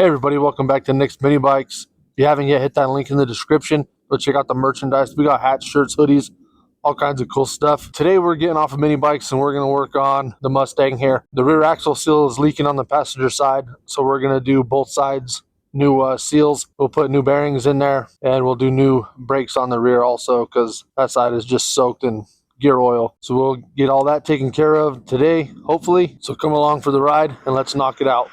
Hey everybody, welcome back to Nicsminibikes. If you haven't yet, hit that link in the description. Go check out the merchandise. We got hats, shirts, hoodies, all kinds of cool stuff. Today we're getting off of mini bikes and we're going to work on the Mustang here. The rear axle seal is leaking on the passenger side, so we're going to do both sides new seals. We'll put new bearings in there and we'll do new brakes on the rear also because that side is just soaked in gear oil. So we'll get all that taken care of today, hopefully. So come along for the ride and let's knock it out.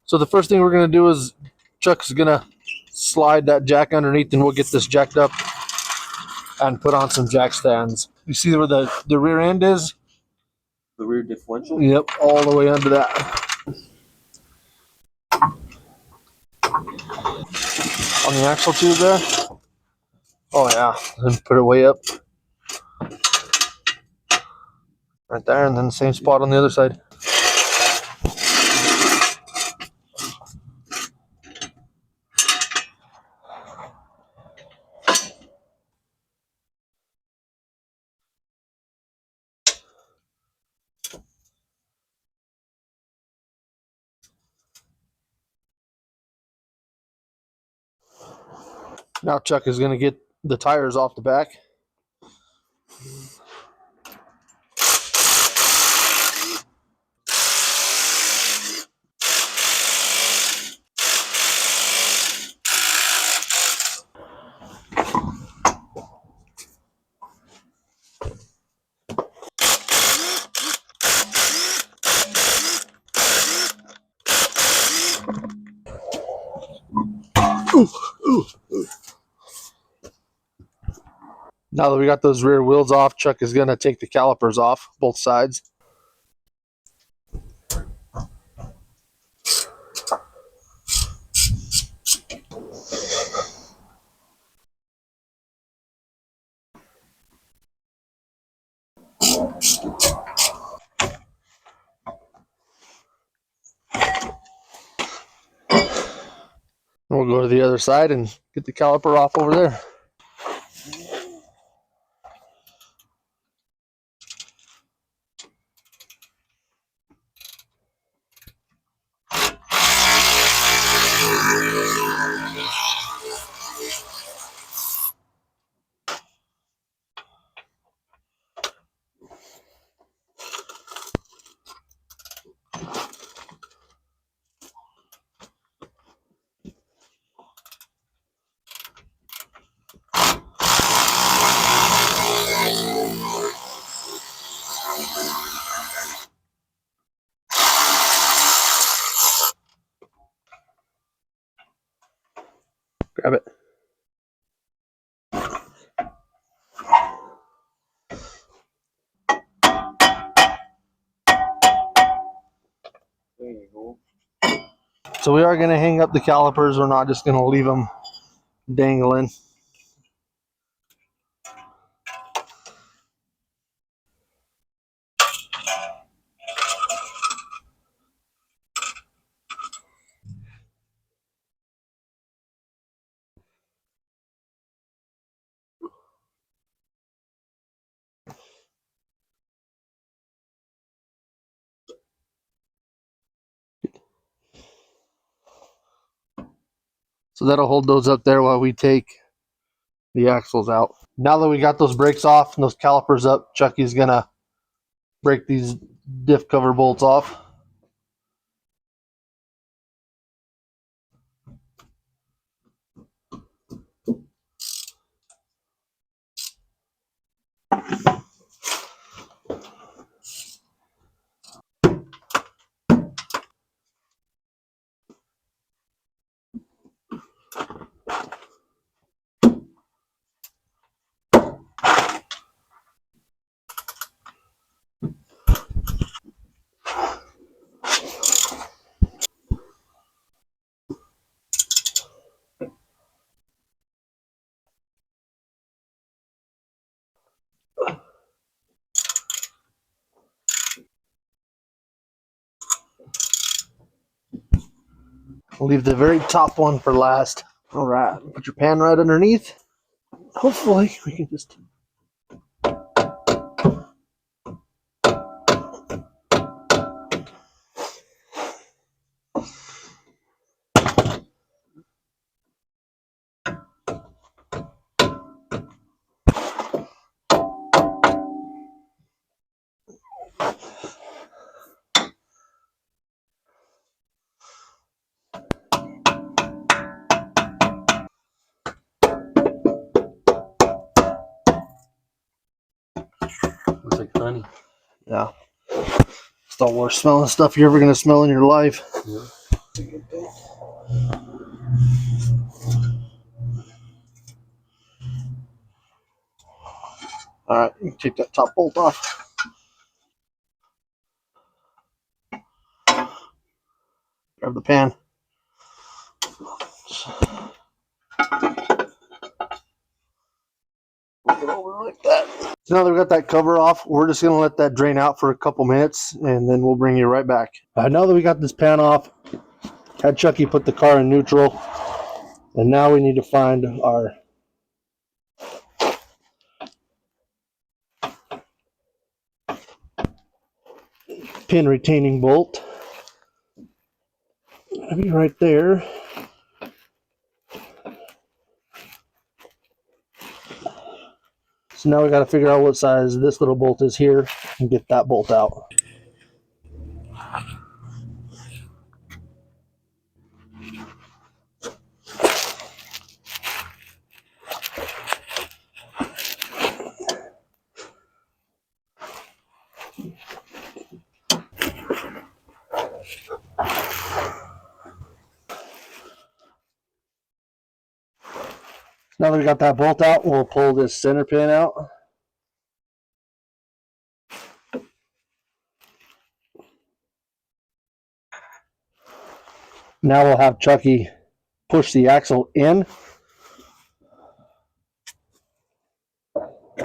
So the first thing we're going to do is Chuck's going to slide that jack underneath and we'll get this jacked up and put on some jack stands. You see where the rear end is? The rear differential? Yep, all the way under that. On the axle tube there? Oh yeah, and put it way up. Right there, and then the same spot on the other side. Now Chuck is going to get the tires off the back. Now that we got those rear wheels off, Chuck is going to take the calipers off, both sides. We'll go to the other side and get the caliper off over there. Grab it. There you go. So we are going to hang up the calipers. We're not just going to leave them dangling. So that'll hold those up there while we take the axles out. Now that we got those brakes off and those calipers up, Chucky's going to break these diff cover bolts off. We'll leave the very top one for last. All right, put your pan right underneath. Hopefully we can just... Looks like honey. Yeah. It's the worst smelling stuff you're ever going to smell in your life. Yeah. All right, you can take that top bolt off. Grab the pan. Flip it over like that. So now that we got that cover off, we're just going to let that drain out for a couple minutes, and then we'll bring you right back. Now that we got this pan off, had Chucky put the car in neutral, and now we need to find our pin retaining bolt. It'll be right there. So now we got to figure out what size this little bolt is here and get that bolt out. Now that we got that bolt out, we'll pull this center pin out. Now we'll have Chucky push the axle in. You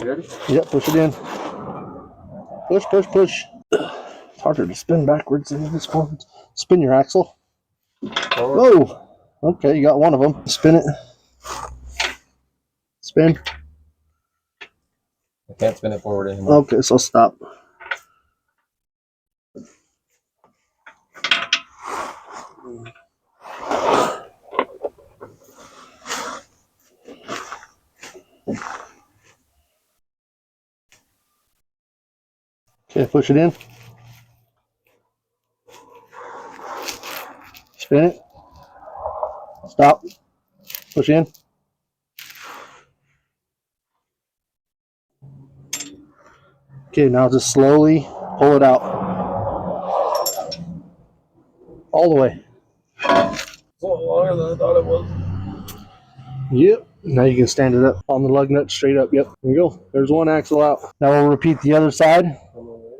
ready? Yep, push it in. Push, push, push. It's harder to spin backwards than this one. Spin your axle. Forward. Whoa! Okay, you got one of them. Spin it. Spin. I can't spin it forward anymore. Okay, so stop. Okay, push it in. Spin it. Stop. Push in. Okay, now just slowly pull it out. All the way. It's a lot longer than I thought it was. Yep. Now you can stand it up on the lug nut straight up. Yep. There you go. There's one axle out. Now we'll repeat the other side.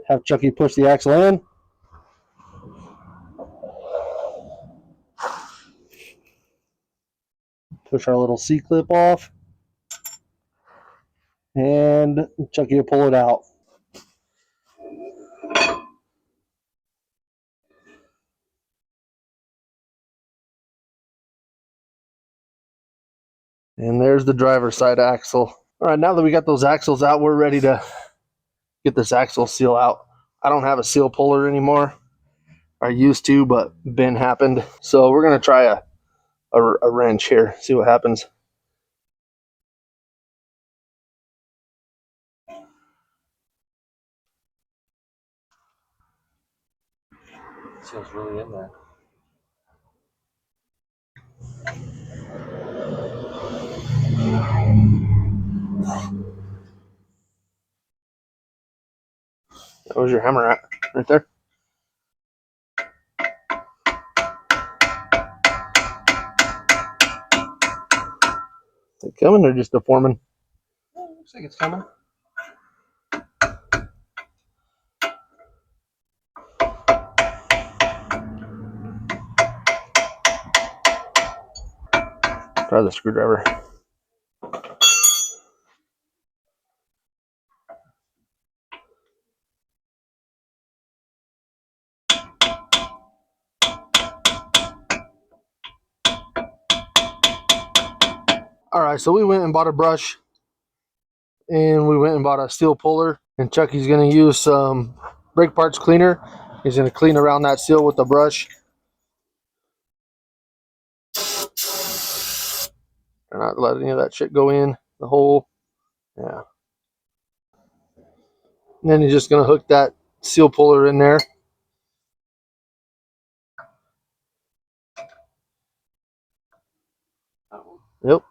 Have Chucky push the axle in. Push our little C-clip off. And Chucky will pull it out. And there's the driver's side axle. All right, now that we got those axles out, we're ready to get this axle seal out. I don't have a seal puller anymore. I used to, but Ben happened. So we're going to try a wrench here, see what happens. Seal's really in there. Where's your hammer at? Right there? Is it coming or just deforming? Looks like it's coming. Try the screwdriver. All right, so we went and bought a brush, and we went and bought a steel puller, and Chucky's gonna use some brake parts cleaner. He's gonna clean around that seal with the brush. And not let any of that shit go in the hole. Yeah. And then he's just gonna hook that seal puller in there. Yep.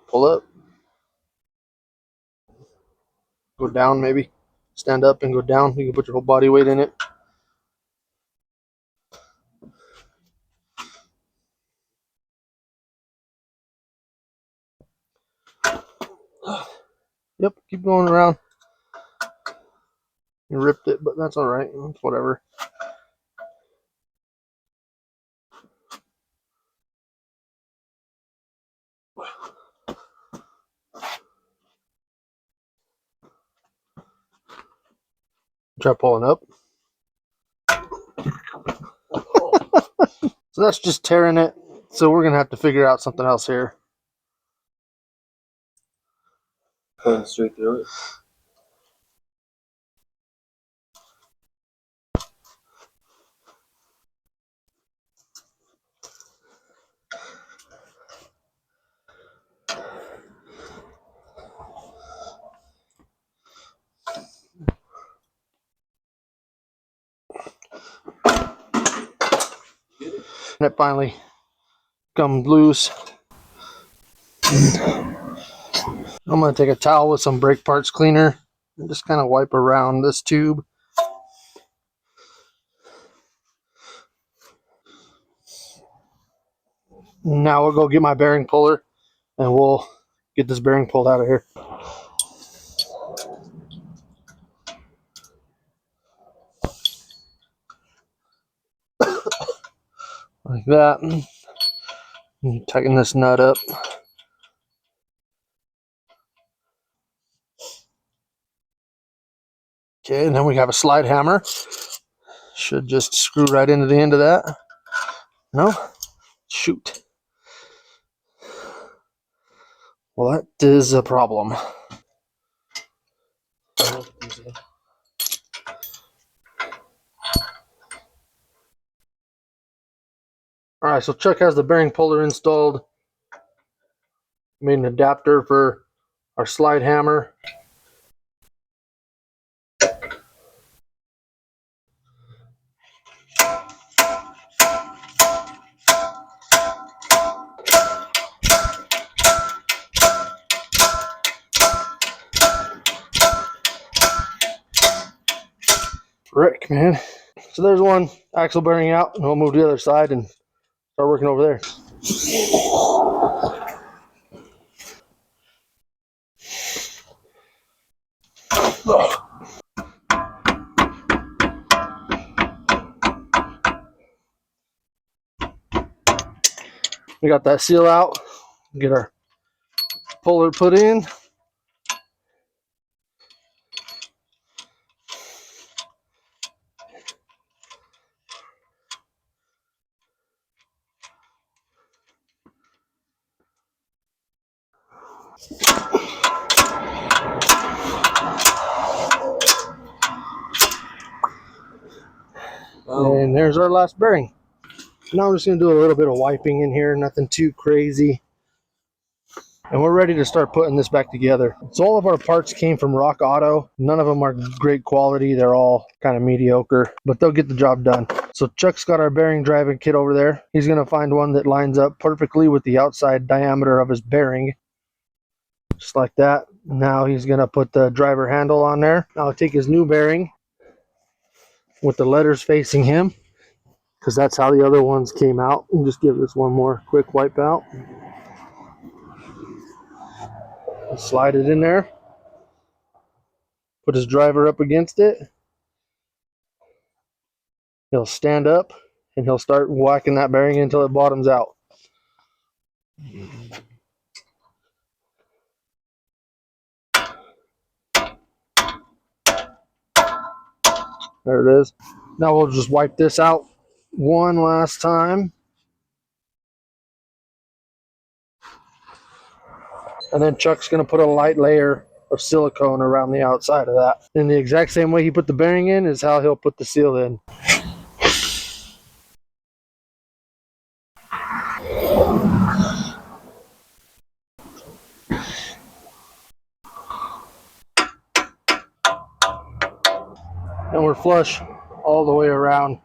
Pull up. Go down maybe. Stand up and go down. You can put your whole body weight in it. Yep, keep going around. You ripped it, but that's alright. It's whatever. Try pulling up. So that's just tearing it. So we're going to have to figure out something else here. Going straight through it. And it finally come loose. I'm going to take a towel with some brake parts cleaner and just kind of wipe around this tube. Now we'll go get my bearing puller and we'll get this bearing pulled out of here. Like that. And tighten this nut up. Okay, and then we have a slide hammer. Should just screw right into the end of that. No? Shoot. Well, that is a problem. Alright, so Chuck has the bearing puller installed. Made an adapter for our slide hammer. Rick, man. So there's one axle bearing out, and we'll move to the other side and start working over there. We got that seal out. Get our puller put in. Oh. And there's our last bearing. Now I'm just going to do a little bit of wiping in here, nothing too crazy. And we're ready to start putting this back together. So all of our parts came from Rock Auto. None of them are great quality. They're all kind of mediocre, but they'll get the job done. So Chuck's got our bearing driving kit over there. He's going to find one that lines up perfectly with the outside diameter of his bearing. Just like that. Now he's going to put the driver handle on there. Now I'll take his new bearing with the letters facing him, because that's how the other ones came out. And just give this one more quick wipe out. Slide it in there. Put his driver up against it. He'll stand up and he'll start whacking that bearing until it bottoms out. There it is. Now we'll just wipe this out one last time. And then Chuck's going to put a light layer of silicone around the outside of that. In the exact same way he put the bearing in is how he'll put the seal in. And we're flush all the way around.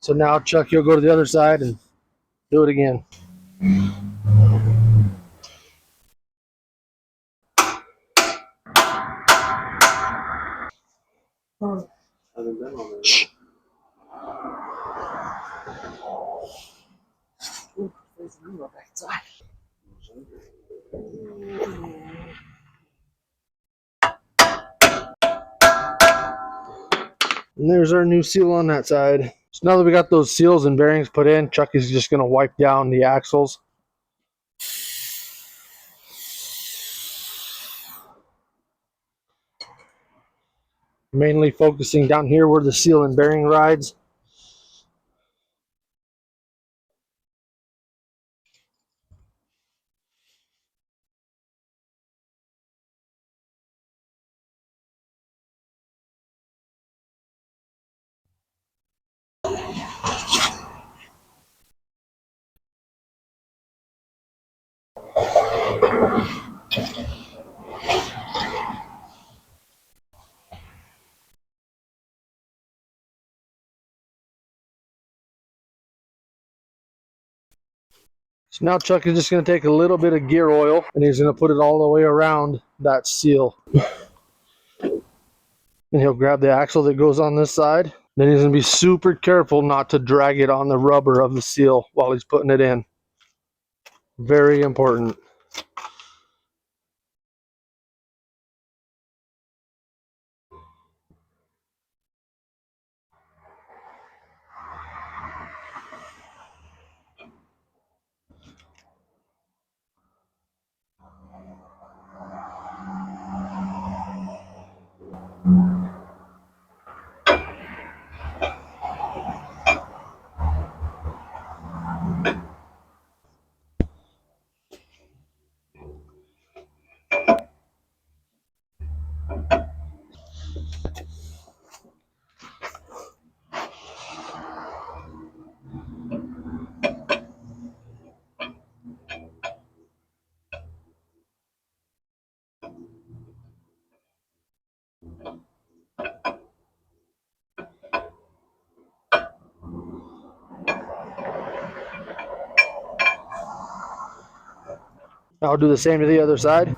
So now, Chuck, you'll go to the other side and do it again. Haven't been on there. Shh. And there's our new seal on that side. So now that we got those seals and bearings put in, Chuck is just going to wipe down the axles. Mainly focusing down here where the seal and bearing rides. So now Chuck is just going to take a little bit of gear oil and he's going to put it all the way around that seal. And he'll grab the axle that goes on this side. Then he's going to be super careful not to drag it on the rubber of the seal while he's putting it in. Very important. I'll do the same to the other side.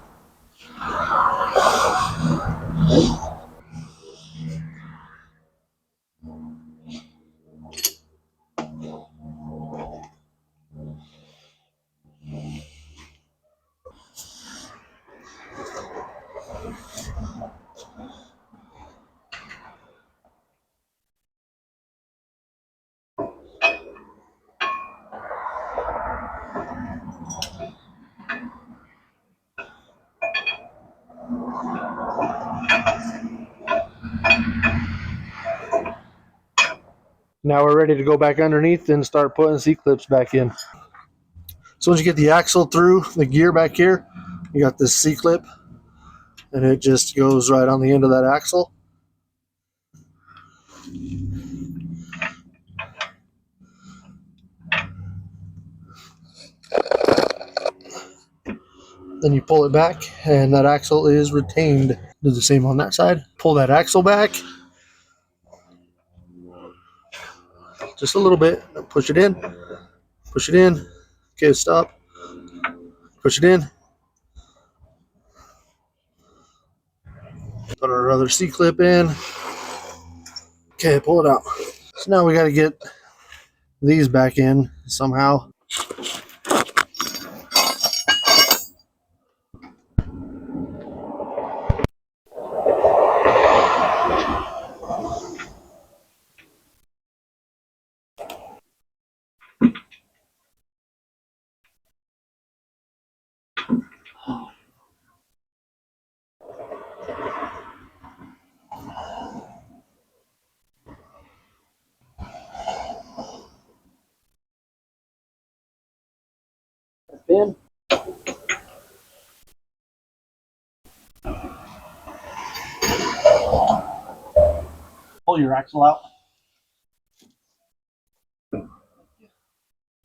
Now we're ready to go back underneath and start putting C-clips back in. So once you get the axle through the gear back here, you got this C-clip and it just goes right on the end of that axle. Then you pull it back and that axle is retained. Do the same on that side. Pull that axle back just a little bit. Push it in. Push it in. Okay, stop. Push it in. Put our other C-clip in. Okay, pull it out. So now we got to get these back in somehow. Ben? pull your axle out.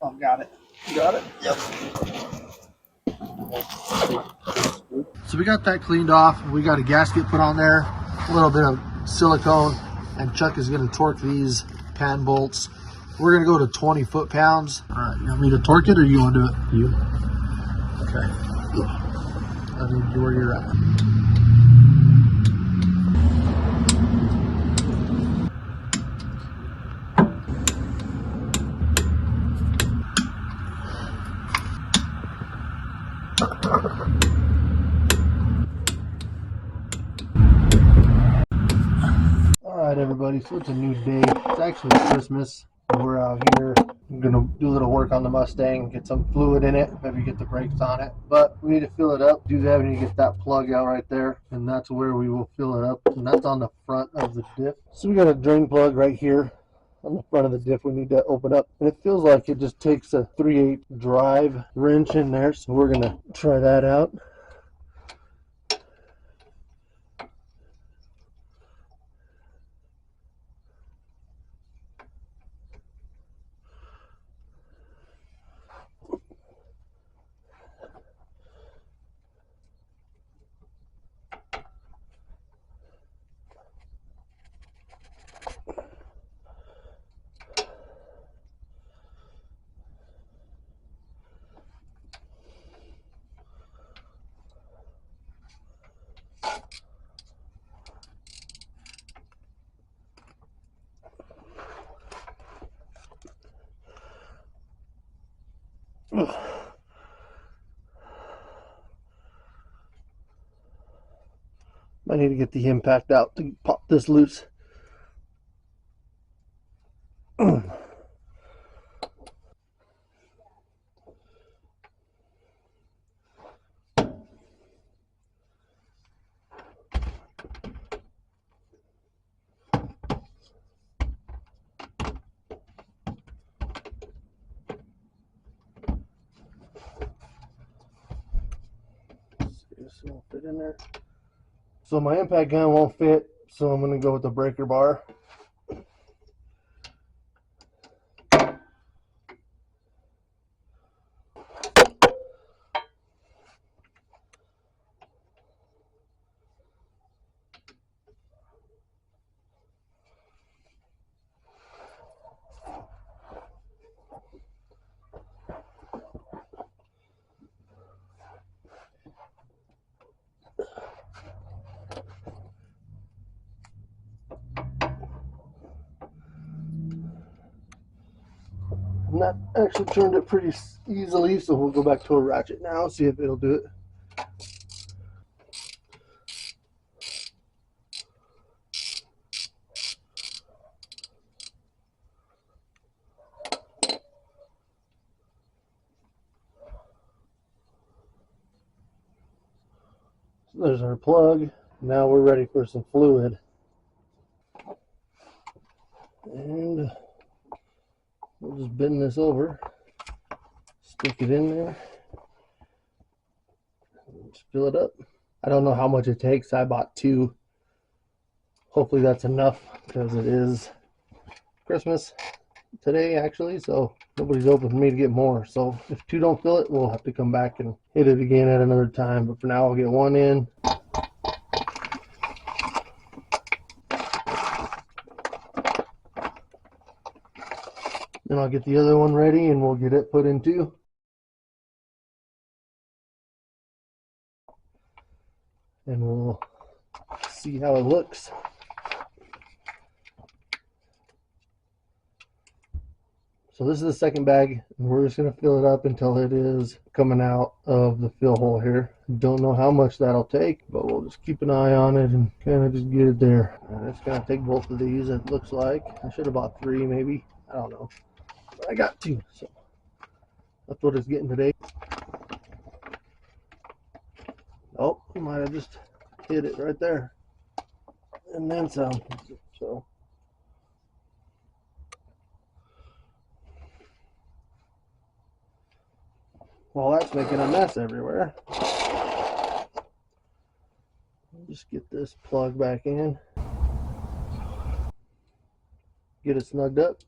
Oh, got it. Got it? Yep. So we got that cleaned off. We got a gasket put on there, a little bit of silicone, and Chuck is going to torque these pan bolts. We're going to go to 20 foot-pounds. All right, you want me to torque it or you want to do it? You? Okay. I need you where you're at. Alright everybody, so it's a new day. It's actually Christmas. We're out here. I'm going to do a little work on the Mustang, get some fluid in it, maybe get the brakes on it. But we need to fill it up. Do that, we need to get that plug out right there. And that's where we will fill it up. And that's on the front of the diff. So we got a drain plug right here on the front of the diff we need to open up. And it feels like it just takes a 3/8 drive wrench in there. So we're going to try that out. I need to get the impact out to pop this loose. This won't fit in there. So my impact gun won't fit, so I'm going to go with the breaker bar. And that actually turned it pretty easily, so we'll go back to a ratchet now, see if it'll do it. So there's our plug. Now we're ready for some fluid. And we'll just bend this over, stick it in there, just fill it up. I don't know how much it takes. I bought 2. Hopefully that's enough because it is Christmas today actually, so nobody's open for me to get more. So if 2 don't fill it, we'll have to come back and hit it again at another time. But for now, I'll get 1 in. Then I'll get the other one ready and we'll get it put in too. And we'll see how it looks. So this is the second bag, and we're just going to fill it up until it is coming out of the fill hole here. Don't know how much that'll take, but we'll just keep an eye on it and kind of just get it there. And it's going to take both of these, it looks like. I should have bought 3 maybe. I don't know. But I got 2, so that's what it's getting today. Oh, I might have just hit it right there. And then some. So while that's making a mess everywhere, just get this plug back in. get it snugged up.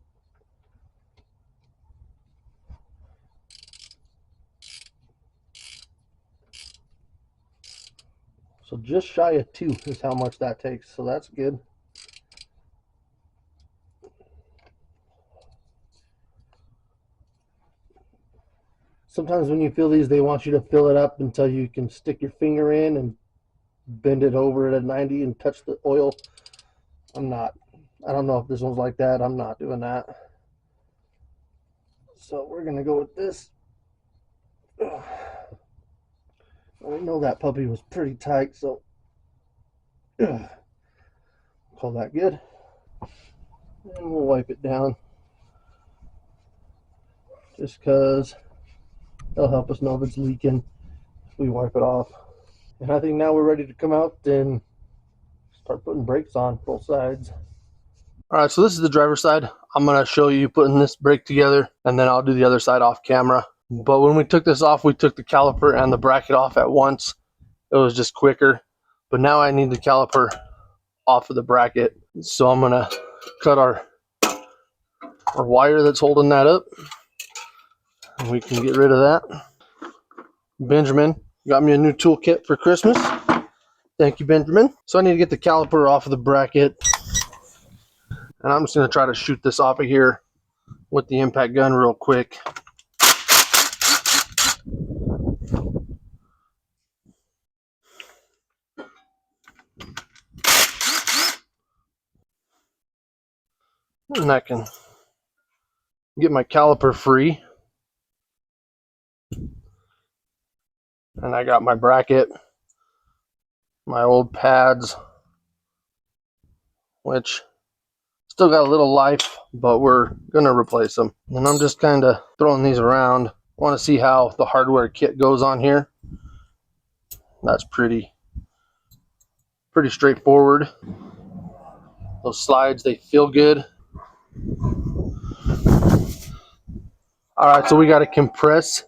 So just shy of 2 is how much that takes, so that's good. Sometimes when you fill these, they want you to fill it up until you can stick your finger in and bend it over at a 90 and touch the oil. I don't know if this one's like that. I'm not doing that. So we're going to go with this. I know that puppy was pretty tight, so call that good. And we'll wipe it down just because it'll help us know if it's leaking if we wipe it off. And I think now we're ready to come out and start putting brakes on both sides. All right, so this is the driver's side. I'm going to show you putting this brake together, and then I'll do the other side off camera. But when we took this off, we took the caliper and the bracket off at once. It was just quicker. But now I need the caliper off of the bracket. So I'm going to cut our wire that's holding that up, and we can get rid of that. Benjamin got me a new toolkit for Christmas. Thank you, Benjamin. So I need to get the caliper off of the bracket, and I'm just going to try to shoot this off of here with the impact gun real quick. And I can get my caliper free. And I got my bracket, my old pads, which still got a little life, but we're going to replace them. And I'm just kind of throwing these around. I want to see how the hardware kit goes on here. That's pretty straightforward. Those slides, they feel good. All right, so we got to compress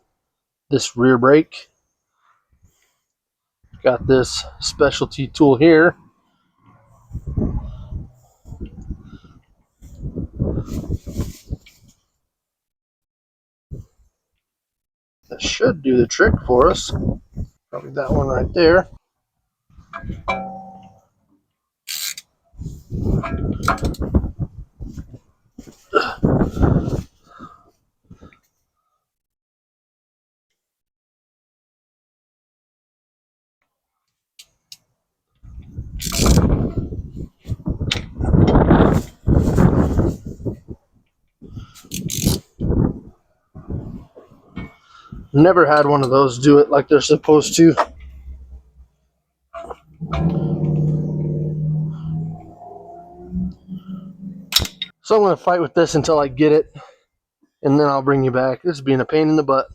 this rear brake. Got this specialty tool here. That should do the trick for us. Probably that one right there. Never had one of those do it like they're supposed to. So I'm going to fight with this until I get it, and then I'll bring you back. This is being a pain in the butt.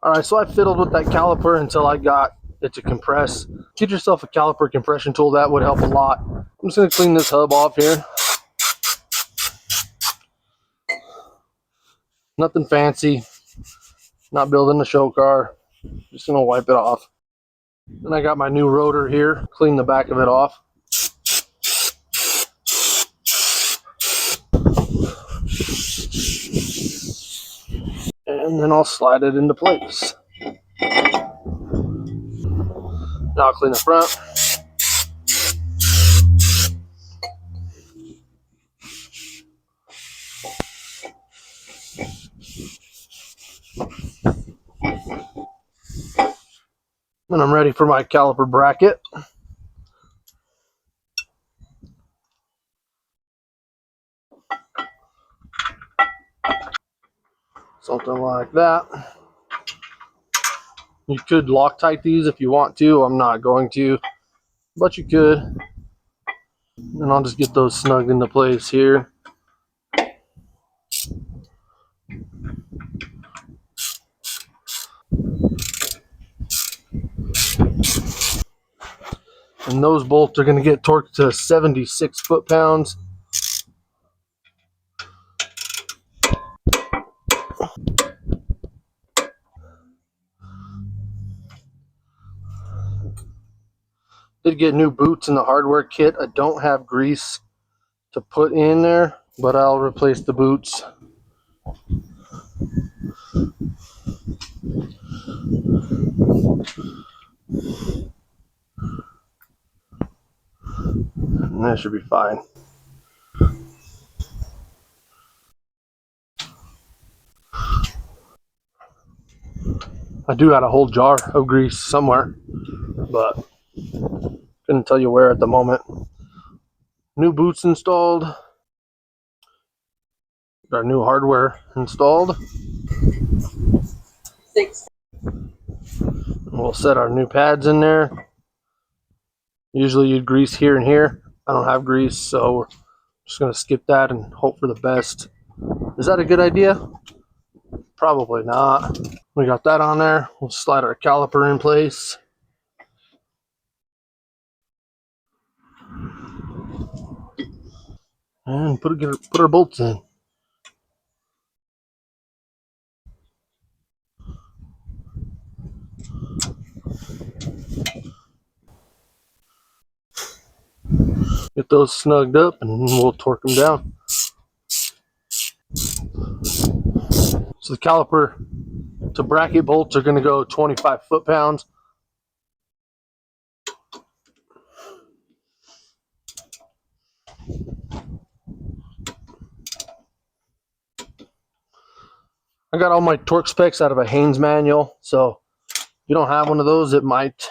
Alright, so I fiddled with that caliper until I got it to compress. Get yourself a caliper compression tool, that would help a lot. I'm just going to clean this hub off here. Nothing fancy. Not building a show car. Just going to wipe it off. And I got my new rotor here. Clean the back of it off. And then I'll slide it into place. Now I'll clean the front. And I'm ready for my caliper bracket. Something like that. You could Loctite these if you want to. I'm not going to, but you could. And I'll just get those snugged into place here. And those bolts are going to get torqued to 76 foot-pounds. Did get new boots in the hardware kit. I don't have grease to put in there, but I'll replace the boots. And that should be fine. I do got a whole jar of grease somewhere, but couldn't tell you where at the moment. New boots installed. Got new hardware installed. 6. We'll set our new pads in there. Usually you'd grease here and here. I don't have grease, so we're just going to skip that and hope for the best. Is that a good idea? Probably not. We got that on there. We'll slide our caliper in place. And put our bolts in. Get those snugged up and we'll torque them down. So the caliper to bracket bolts are going to go 25 foot-pounds. I got all my torque specs out of a Haynes manual, so if you don't have one of those, it might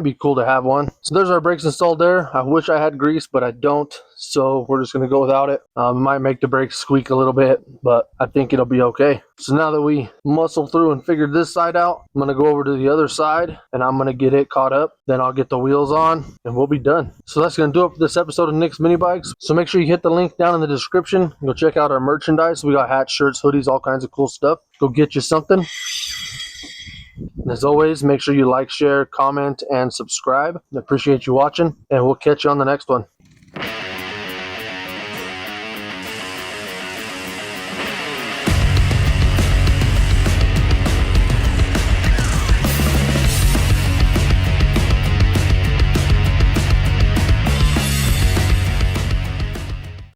be cool to have one. So there's our brakes installed there. I wish I had grease, but I don't, so we're just going to go without it. It might make the brakes squeak a little bit, but I think it'll be okay. So now that we muscle through and figured this side out, I'm going to go over to the other side and I'm going to get it caught up. Then I'll get the wheels on and we'll be done. So that's going to do it for this episode of Nicsminibikes. So make sure you hit the link down in the description. Go check out our merchandise. We got hats, shirts, hoodies, all kinds of cool stuff. Go get you something. And as always, make sure you like, share, comment, and subscribe. I appreciate you watching, and we'll catch you on the next one.